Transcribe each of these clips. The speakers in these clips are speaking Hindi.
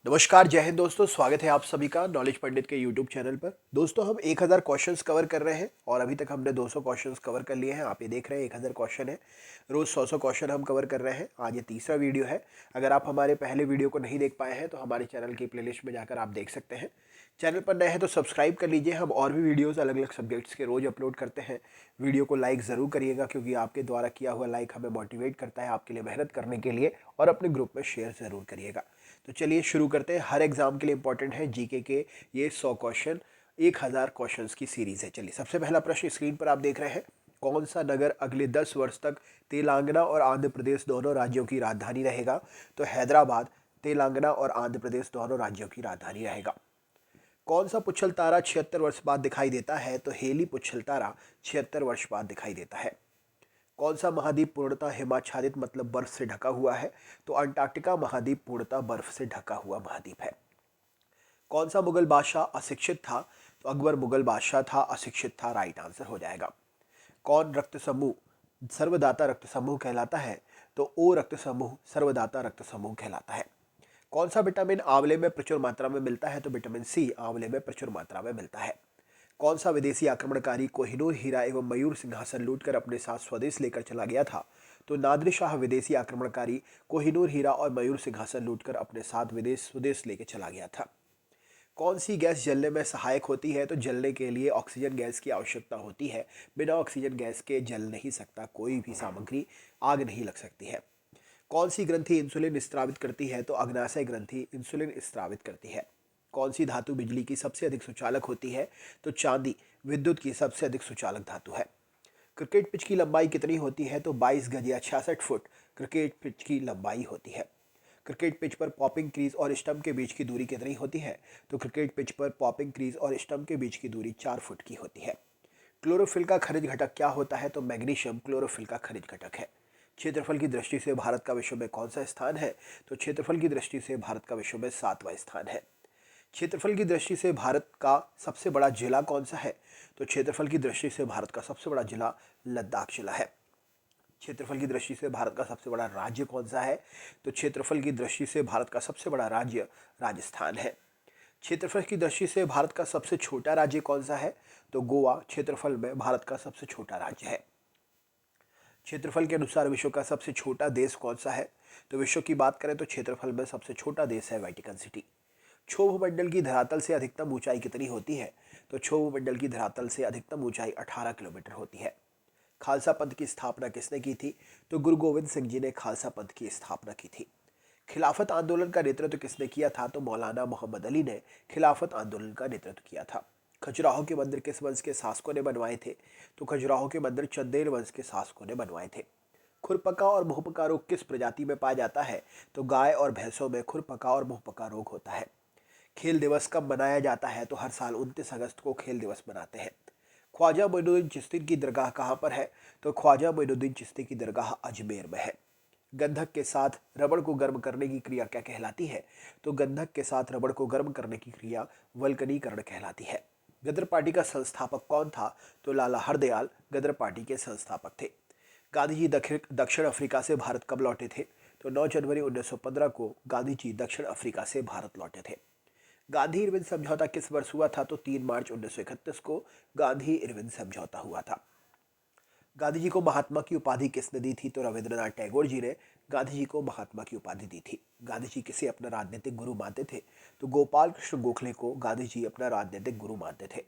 नमस्कार, जय हिंद दोस्तों। स्वागत है आप सभी का नॉलेज पंडित के यूट्यूब चैनल पर। दोस्तों, हम 1000 क्वेश्चंस कवर कर रहे हैं और अभी तक हमने 200 क्वेश्चंस कवर कर लिए हैं। आप ये देख रहे हैं 1000 क्वेश्चन है। रोज 100 क्वेश्चन हम कवर कर रहे हैं। आज ये तीसरा वीडियो है। अगर आप हमारे पहले वीडियो को नहीं देख पाए हैं तो हमारे चैनल की प्लेलिस्ट में जाकर आप देख सकते हैं। चैनल पर नए हैं तो सब्सक्राइब कर लीजिए। हम और भी वीडियोज़ अलग अलग सब्जेक्ट्स के रोज़ अपलोड करते हैं। वीडियो को लाइक ज़रूर करिएगा, क्योंकि आपके द्वारा किया हुआ लाइक हमें मोटिवेट करता है आपके लिए मेहनत करने के लिए। और अपने ग्रुप में शेयर ज़रूर करिएगा। तो चलिए शुरू करते हैं। हर एग्जाम के लिए इंपॉर्टेंट है जीके के ये 100 क्वेश्चन, 1000 क्वेश्चंस की सीरीज है। चलिए, सबसे पहला प्रश्न स्क्रीन पर आप देख रहे हैं। कौन सा नगर अगले 10 वर्ष तक तेलंगाना और आंध्र प्रदेश दोनों राज्यों की राजधानी रहेगा? तो हैदराबाद तेलंगाना और आंध्र प्रदेश दोनों राज्यों की राजधानी रहेगा। कौन सा पुच्छल तारा 76 वर्ष बाद दिखाई देता है? तो हेली पुच्छल तारा 76 वर्ष बाद दिखाई देता है। कौन सा महाद्वीप पूर्णतः हिमाच्छादित मतलब बर्फ से ढका हुआ है? तो अंटार्कटिका महाद्वीप पूर्णतः बर्फ से ढका हुआ महाद्वीप है। कौन सा मुगल बादशाह अशिक्षित था? तो अकबर मुगल बादशाह था, अशिक्षित था। राइट आंसर हो जाएगा। कौन रक्त समूह सर्वदाता रक्त समूह कहलाता है? तो ओ रक्त समूह सर्वदाता रक्त समूह कहलाता है। कौन सा विटामिन आंवले में प्रचुर मात्रा में मिलता है? तो विटामिन सी आंवले में प्रचुर मात्रा में मिलता है। कौन सा विदेशी आक्रमणकारी कोहिनूर हीरा एवं मयूर सिंहासन लूटकर अपने साथ स्वदेश लेकर चला गया था? तो नादिर शाह विदेशी आक्रमणकारी कोहिनूर हीरा और मयूर सिंहासन लूटकर अपने साथ स्वदेश लेकर चला गया था। कौन सी गैस जलने में सहायक होती है? तो जलने के लिए ऑक्सीजन गैस की आवश्यकता होती है। बिना ऑक्सीजन गैस के जल नहीं सकता कोई भी सामग्री, आग नहीं लग सकती है। कौन सी ग्रंथि इंसुलिन स्त्रावित करती है? तो अग्नाशय ग्रंथि इंसुलिन स्त्रावित करती है। कौन सी धातु बिजली की सबसे अधिक सुचालक होती है? तो चांदी विद्युत की सबसे अधिक सुचालक धातु है। क्रिकेट पिच की लंबाई कितनी होती है? तो 22 गज या 66 फुट क्रिकेट पिच की लंबाई होती है। क्रिकेट पिच पर पॉपिंग क्रीज और स्टंप के बीच की दूरी कितनी होती है? तो क्रिकेट पिच पर पॉपिंग क्रीज और स्टंप के बीच की दूरी 4 फुट की होती है। क्लोरोफिल का खनिज घटक क्या होता है? तो मैग्नीशियम क्लोरोफिल का खनिज घटक है। क्षेत्रफल की दृष्टि से भारत का विश्व में कौन सा स्थान है? तो क्षेत्रफल की दृष्टि से भारत का विश्व में 7वां स्थान है। क्षेत्रफल की दृष्टि से भारत का सबसे बड़ा जिला कौन सा है? तो क्षेत्रफल की दृष्टि से भारत का सबसे बड़ा जिला लद्दाख जिला है। क्षेत्रफल की दृष्टि से भारत का सबसे बड़ा राज्य कौन सा है? तो क्षेत्रफल की दृष्टि से भारत का सबसे बड़ा राज्य राजस्थान है। क्षेत्रफल की दृष्टि से भारत का सबसे छोटा राज्य कौन सा है? तो गोवा क्षेत्रफल में भारत का सबसे छोटा राज्य है। क्षेत्रफल के अनुसार विश्व का सबसे छोटा देश कौन सा है? तो विश्व की बात करें तो क्षेत्रफल में सबसे छोटा देश है वेटिकन सिटी। क्षोभ मंडल की धरातल से अधिकतम ऊंचाई कितनी होती है? तो क्षोभ मंडल की धरातल से अधिकतम ऊंचाई 18 किलोमीटर होती है। खालसा पंथ की स्थापना किसने की थी? तो गुरु गोविंद सिंह जी ने खालसा पंथ की स्थापना की थी। खिलाफत आंदोलन का नेतृत्व किसने किया था? तो मौलाना मोहम्मद अली ने खिलाफत आंदोलन का नेतृत्व किया था। खजुराहो के मंदिर किस वंश के शासकों ने बनवाए थे? तो खजुराहो के मंदिर चंदेल वंश के शासकों ने बनवाए थे। खुरपका और मुंहपका रोग किस प्रजाति में पाया जाता है? तो गाय और भैंसों में खुरपका और मुंहपका रोग होता है। खेल दिवस कब मनाया जाता है? तो हर साल 29 अगस्त को खेल दिवस मनाते हैं। ख्वाजा मोइनुद्दीन चिश्ती की दरगाह कहाँ पर है? तो ख्वाजा मोइनुद्दीन चिश्ती की दरगाह अजमेर में है। गंधक के साथ रबड़ को गर्म करने की क्रिया क्या कहलाती है? तो गंधक के साथ रबड़ को गर्म करने की क्रिया वल्कनीकरण कहलाती है। गदर पार्टी का संस्थापक कौन था? तो लाला हरदयाल गदर पार्टी के संस्थापक थे। गांधी जी दक्षिण अफ्रीका से भारत कब लौटे थे? तो 9 जनवरी 1915 को गांधी जी दक्षिण अफ्रीका से भारत लौटे थे। गांधी इरविन समझौता किस वर्ष हुआ था? तो 3 मार्च 1931 को गांधी इरविन समझौता हुआ था। गांधी जी को महात्मा की उपाधि किसने दी थी? तो रविंद्रनाथ टैगोर जी ने गांधी जी को महात्मा की उपाधि दी थी। गांधी जी किसे अपना राजनीतिक गुरु मानते थे? तो गोपाल कृष्ण गोखले को गांधी जी अपना राजनीतिक गुरु मानते थे।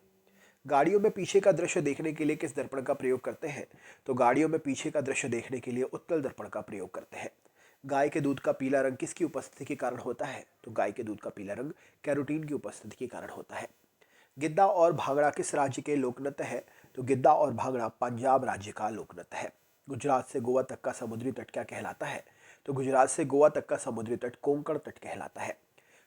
गाड़ियों में पीछे का दृश्य देखने के लिए किस दर्पण का प्रयोग करते हैं? तो गाड़ियों में पीछे का दृश्य देखने के लिए उत्तल दर्पण का प्रयोग करते हैं। गाय के दूध का पीला रंग किसकी उपस्थिति के कारण होता है? तो गाय के दूध का पीला रंग कैरोटीन की उपस्थिति के कारण होता है। गिद्दा और भांगड़ा किस राज्य के लोक नृत्य है? तो गिद्दा और भांगड़ा पंजाब राज्य का लोक नृत्य है। गुजरात से गोवा तक का समुद्री तट क्या कहलाता है? तो गुजरात से गोवा तक का समुद्री तट कोंकण तट कहलाता है।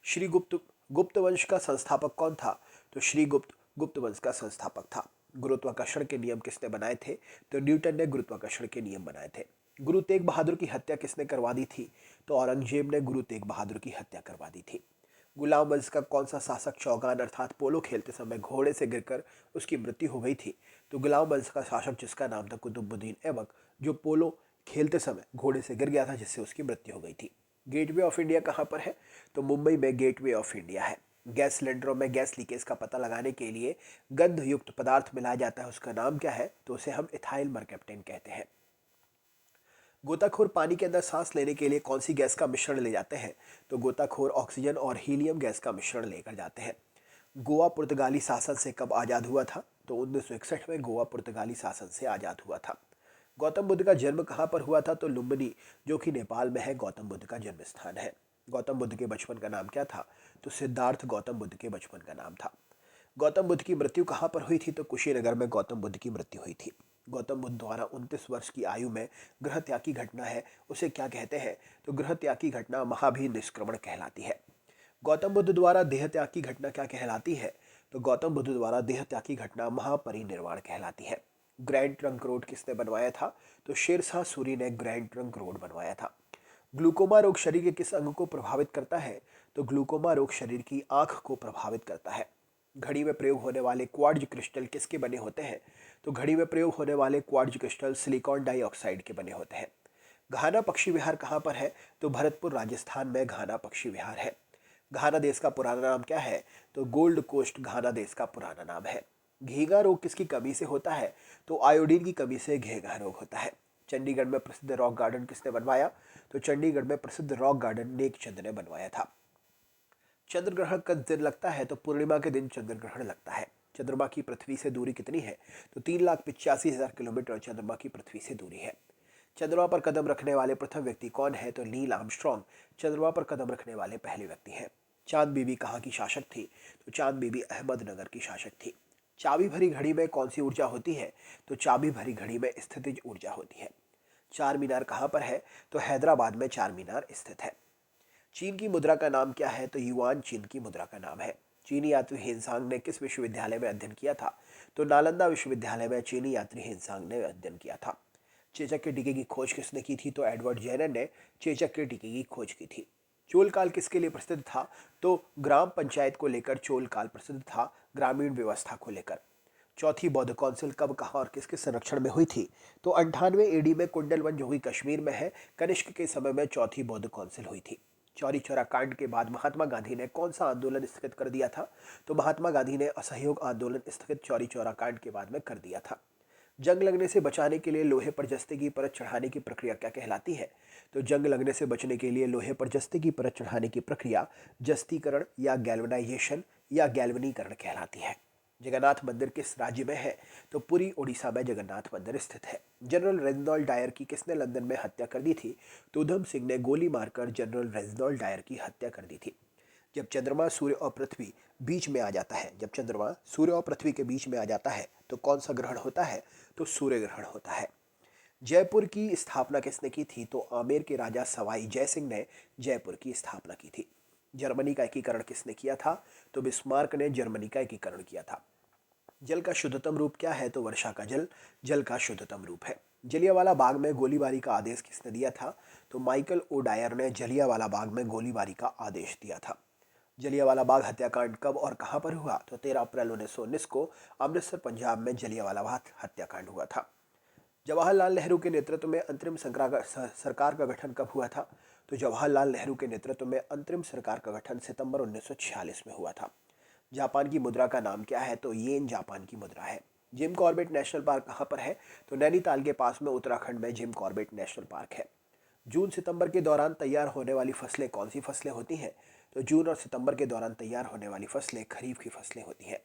श्री गुप्त वंश का संस्थापक कौन था? तो श्री गुप्त वंश का संस्थापक था। गुरुत्वाकर्षण के नियम किसने बनाए थे? तो न्यूटन ने गुरुत्वाकर्षण के नियम बनाए थे। गुरु तेग बहादुर की हत्या किसने करवा दी थी? तो औरंगजेब ने गुरु तेग बहादुर की हत्या करवा दी थी। गुलाम वंश का कौन सा शासक चौगान अर्थात पोलो खेलते समय घोड़े से गिरकर उसकी मृत्यु हो गई थी? तो गुलाम वंश का शासक जिसका नाम था कुतुबुद्दीन ऐबक, जो पोलो खेलते समय घोड़े से गिर गया था जिससे उसकी मृत्यु हो गई थी। गेटवे ऑफ इंडिया कहाँ पर है? तो मुंबई में गेटवे ऑफ इंडिया है। गैस सिलेंडरों में गैस लीकेज का पता लगाने के लिए गंध युक्त पदार्थ मिलाया जाता है, उसका नाम क्या है? तो उसे हम इथाइल मरकैप्टेन कहते हैं। गोताखोर पानी के अंदर सांस लेने के लिए कौन सी गैस का मिश्रण ले जाते हैं? तो गोताखोर ऑक्सीजन और हीलियम गैस का मिश्रण लेकर जाते हैं। गोवा पुर्तगाली शासन से कब आज़ाद हुआ था? तो 1961 में गोवा पुर्तगाली शासन से आज़ाद हुआ था। गौतम बुद्ध का जन्म कहाँ पर हुआ था? तो लुम्बिनी, जो कि नेपाल में है, गौतम बुद्ध का जन्म स्थान है। गौतम बुद्ध के बचपन का नाम क्या था? तो सिद्धार्थ गौतम बुद्ध के बचपन का नाम था। गौतम बुद्ध की मृत्यु कहाँ पर हुई थी? तो कुशीनगर में गौतम बुद्ध की मृत्यु हुई थी। गौतम बुद्ध द्वारा 29 वर्ष की आयु में गृह त्याग की घटना है, उसे क्या कहते हैं? तो गृह त्याग की घटना महाभिनिष्क्रमण कहलाती है। गौतम बुद्ध द्वारा देह त्याग की घटना क्या कहलाती है? तो गौतम बुद्ध द्वारा देह त्याग की घटना महापरिनिर्वाण कहलाती है। ग्रैंड ट्रंक रोड किसने बनवाया था? तो शेरशाह सूरी ने ग्रैंड ट्रंक रोड बनवाया था। ग्लूकोमा रोग शरीर के किस अंग को प्रभावित करता है? तो ग्लूकोमा रोग शरीर की आंख को प्रभावित करता है। घड़ी में प्रयोग होने वाले क्वार्ट्ज क्रिस्टल किसके बने होते हैं? तो घड़ी में प्रयोग होने वाले क्वार्ट्ज क्रिस्टल सिलिकॉन डाइऑक्साइड के बने होते हैं। घाना पक्षी विहार कहाँ पर है? तो भरतपुर राजस्थान में घाना पक्षी विहार है। घाना देश का पुराना नाम क्या है? तो गोल्ड कोस्ट घाना देश का पुराना नाम है। घेंघा रोग किसकी कमी से होता है? तो आयोडीन की कमी से घेंघा रोग होता है। चंडीगढ़ में प्रसिद्ध रॉक गार्डन किसने बनवाया? तो चंडीगढ़ में प्रसिद्ध रॉक गार्डन नेक चंद ने बनवाया था। चंद्र ग्रहण कब दिन लगता है? तो पूर्णिमा के दिन चंद्र ग्रहण लगता है। चंद्रमा की पृथ्वी से दूरी कितनी है? तो 3,85,000 किलोमीटर चंद्रमा की पृथ्वी से दूरी है। चंद्रमा पर कदम रखने वाले प्रथम व्यक्ति कौन है? तो नील आर्मस्ट्रॉन्ग चंद्रमा पर कदम रखने वाले पहले व्यक्ति हैं। चांद बीबी कहाँ की शासक थी? तो चांद बीबी अहमदनगर की शासक थी। चाबी भरी घड़ी में कौन सी ऊर्जा होती है? तो चाबी भरी घड़ी में स्थितिज ऊर्जा होती है। चार मीनार कहाँ पर है? तो हैदराबाद में चार मीनार स्थित है। चीन की मुद्रा का नाम क्या है? तो युआन चीन की मुद्रा का नाम है। चीनी यात्री हेनसांग ने किस विश्वविद्यालय में अध्ययन किया था? तो नालंदा विश्वविद्यालय में चीनी यात्री हेनसांग ने अध्ययन किया था। चेचक के टीके की खोज किसने की थी? तो एडवर्ड जेनर ने चेचक के टीके की खोज की थी। चोल काल किसके लिए प्रसिद्ध था? तो ग्राम पंचायत को लेकर चोल काल प्रसिद्ध था, ग्रामीण व्यवस्था को लेकर। चौथी बौद्ध काउंसिल कब, कहाँ और किसके संरक्षण में हुई थी? तो 98 एडी में कुंडलवन, जो कि कश्मीर में है, कनिष्क के समय में चौथी बौद्ध काउंसिल हुई थी। चौरी चौरा कांड के बाद महात्मा गांधी ने कौन सा आंदोलन स्थगित कर दिया था? तो महात्मा गांधी ने असहयोग आंदोलन स्थगित चौरी चौरा कांड के बाद में कर दिया था। जंग लगने से बचाने के लिए लोहे पर जस्ते की परत चढ़ाने की प्रक्रिया क्या कहलाती है? तो जंग लगने से बचने के लिए लोहे पर जस्ते की परत चढ़ाने की प्रक्रिया जस्तीकरण या गैल्वनाइजेशन या गैल्वनीकरण कहलाती है। जगन्नाथ मंदिर किस राज्य में है? तो पुरी उड़ीसा में जगन्नाथ मंदिर स्थित है। जनरल रेजिनॉल्ड डायर की किसने लंदन में हत्या कर दी थी? तो उधम सिंह ने गोली मारकर जनरल रेजिनॉल्ड डायर की हत्या कर दी थी। जब चंद्रमा सूर्य और पृथ्वी बीच में आ जाता है, जब चंद्रमा सूर्य और पृथ्वी के बीच में आ जाता है तो कौन सा ग्रहण होता है? तो सूर्य ग्रहण होता है। जयपुर की स्थापना किसने की थी? तो आमेर के राजा सवाई जय सिंह ने जयपुर की स्थापना की थी। जर्मनी का एकीकरण किसने किया था? तो बिस्मार्क ने जर्मनी का एकीकरण किया था। जल का शुद्धतम रूप क्या है? तो वर्षा का जल जल का शुद्धतम रूप है। जलियांवाला बाग में गोलीबारी का आदेश किसने दिया था? तो माइकल ओ डायर ने जलियांवाला बाग में गोलीबारी का आदेश दिया था। जलियांवाला बाग हत्याकांड कब और कहां पर हुआ? तो 13 अप्रैल 1919 को अमृतसर पंजाब में जलियांवाला बाग हत्याकांड हुआ था। जवाहरलाल नेहरू के नेतृत्व में अंतरिम सरकार का गठन कब हुआ था? तो जवाहरलाल नेहरू के नेतृत्व में अंतरिम सरकार का गठन सितंबर 1946 में हुआ था। जापान की मुद्रा का नाम क्या है? तो येन जापान की मुद्रा है। जिम कॉर्बेट नेशनल पार्क कहाँ पर है? तो नैनीताल के पास में उत्तराखंड में जिम कॉर्बेट नेशनल पार्क है। जून सितंबर के दौरान तैयार होने वाली फसलें कौन सी फसलें होती हैं? तो जून और सितंबर के दौरान तैयार होने वाली फसलें खरीफ की फसलें होती हैं।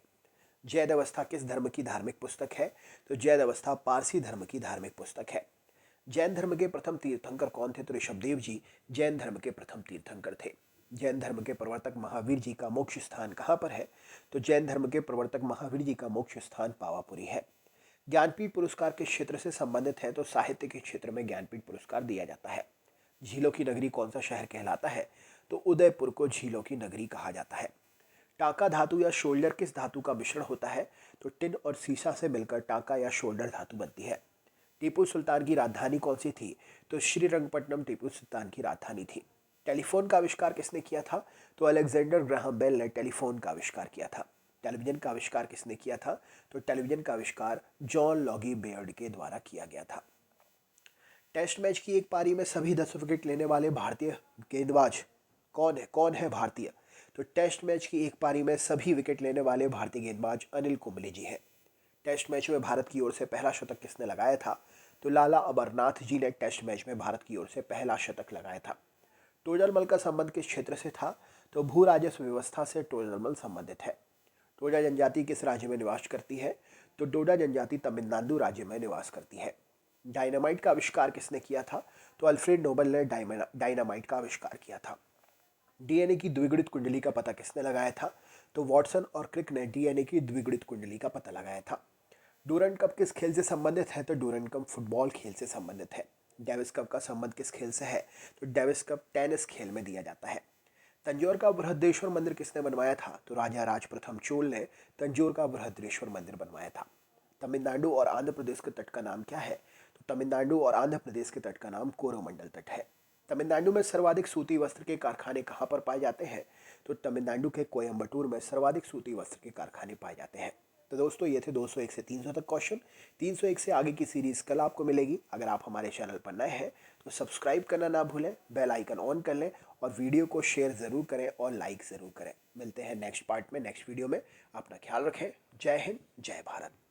जैद अवस्था किस धर्म की धार्मिक पुस्तक है? तो जैद अवस्था पारसी धर्म की धार्मिक पुस्तक है। जैन धर्म के प्रथम तीर्थंकर कौन थे? तो ऋषभदेव जी जैन धर्म के प्रथम तीर्थंकर थे। जैन धर्म के प्रवर्तक महावीर जी का मोक्ष स्थान कहाँ पर है? तो जैन धर्म के प्रवर्तक महावीर जी का मोक्ष स्थान पावापुरी है। ज्ञानपीठ पुरस्कार किस क्षेत्र से संबंधित है? तो साहित्य के क्षेत्र में ज्ञानपीठ पुरस्कार दिया जाता है। झीलों की नगरी कौन सा शहर कहलाता है? तो उदयपुर को झीलों की नगरी कहा जाता है। टांका धातु या शोल्डर किस धातु का मिश्रण होता है? तो टिन और सीसा से मिलकर टांका या शोल्डर धातु बनती है। टीपू सुल्तान की राजधानी कौन सी थी? तो श्रीरंगपट्टनम टीपू सुल्तान की राजधानी थी। टेलीफोन का आविष्कार किसने किया था? तो अलेक्जेंडर ग्राहम बेल ने टेलीफोन का आविष्कार किया था। टेलीविजन का आविष्कार किसने किया था? तो टेलीविजन का आविष्कार जॉन लॉगी बेयर्ड के द्वारा किया गया था। टेस्ट मैच की एक पारी में सभी 10 विकेट लेने वाले भारतीय गेंदबाज कौन है भारतीय? तो टेस्ट मैच की एक पारी में सभी विकेट लेने वाले भारतीय गेंदबाज अनिल कुंबले जी हैं। टेस्ट मैच में भारत की ओर से पहला शतक किसने लगाया था? तो लाला अमरनाथ जी ने टेस्ट मैच में भारत की ओर से पहला शतक लगाया था। टोडरमल का संबंध किस क्षेत्र से था? तो भू राजस्व व्यवस्था से टोडरमल संबंधित है। टोडा जनजाति किस राज्य में निवास करती है? तो डोडा जनजाति तमिलनाडु राज्य में निवास करती है। डायनामाइट का आविष्कार किसने किया था? तो अल्फ्रेड नोबल ने डायनामाइट का आविष्कार किया था। डीएनए की द्विगुणित कुंडली का पता किसने लगाया था? तो वॉटसन और क्रिक ने डीएनए की द्विगुणित कुंडली का पता लगाया था। डूरंड कप किस खेल से संबंधित है? तो डूरंड कप फुटबॉल खेल से संबंधित है। डेविस कप का संबंध किस खेल से है? तो डेविस कप टेनिस खेल में दिया जाता है। तंजौर का बृहदेश्वर मंदिर किसने बनवाया था? तो राजा राज प्रथम चोल ने तंजौर का बृहदेश्वर मंदिर बनवाया था। तमिलनाडु और आंध्र प्रदेश के तट का नाम क्या है? तो तमिलनाडु और आंध्र प्रदेश के तट का नाम कोरोमंडल तट है। तमिलनाडु में सर्वाधिक सूती वस्त्र के कारखाने कहाँ पर पाए जाते हैं? तो तमिलनाडु के कोयम्बटूर में सर्वाधिक सूती वस्त्र के कारखाने पाए जाते हैं। तो दोस्तों ये थे 201 से 300 तक क्वेश्चन। 301 से आगे की सीरीज कल आपको मिलेगी। अगर आप हमारे चैनल पर नए हैं तो सब्सक्राइब करना ना भूलें, बेल आइकन ऑन कर लें और वीडियो को शेयर ज़रूर करें और लाइक ज़रूर करें। मिलते हैं नेक्स्ट पार्ट में, नेक्स्ट वीडियो में। अपना ख्याल रखें। जय हिंद, जय भारत।